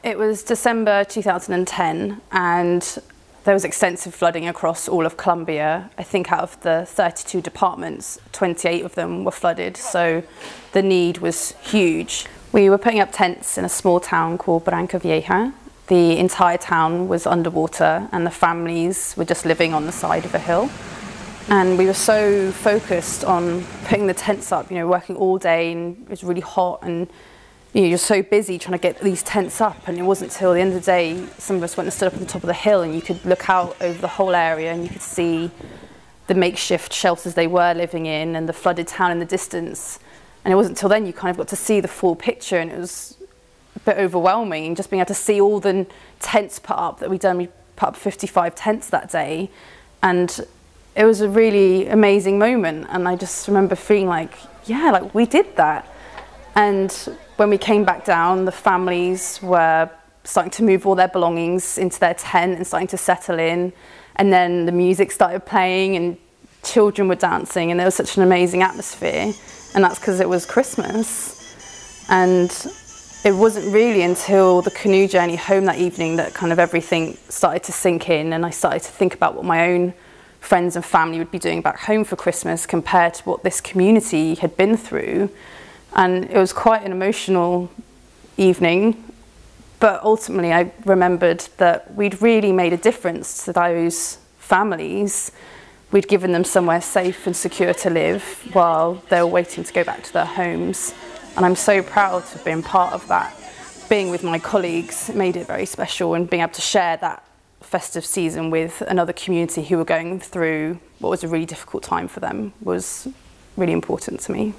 It was December 2010 and there was extensive flooding across all of Colombia. I think out of the 32 departments, 28 of them were flooded, so the need was huge. We were putting up tents in a small town called Barranca Veija. The entire town was underwater and the families were just living on the side of a hill. And we were so focused on putting the tents up, working all day, and it was really hot, and you're so busy trying to get these tents up, and it wasn't till the end of the day some of us went and stood up on the top of the hill and you could look out over the whole area and you could see the makeshift shelters they were living in and the flooded town in the distance. And it wasn't till then you kind of got to see the full picture, and it was a bit overwhelming just being able to see all the tents put up that we'd done. We put up 55 tents that day, and it was a really amazing moment, and I just remember feeling like, yeah, like we did that. And when we came back down, the families were starting to move all their belongings into their tent and starting to settle in, and then the music started playing and children were dancing, and there was such an amazing atmosphere, and that's because it was Christmas. And it wasn't really until the canoe journey home that evening that kind of everything started to sink in, and I started to think about what my own friends and family would be doing back home for Christmas compared to what this community had been through. And it was quite an emotional evening, but ultimately I remembered that we'd really made a difference to those families. We'd given them somewhere safe and secure to live while they were waiting to go back to their homes. And I'm so proud to have been part of that. Being with my colleagues made it very special, and being able to share that festive season with another community who were going through what was a really difficult time for them was really important to me.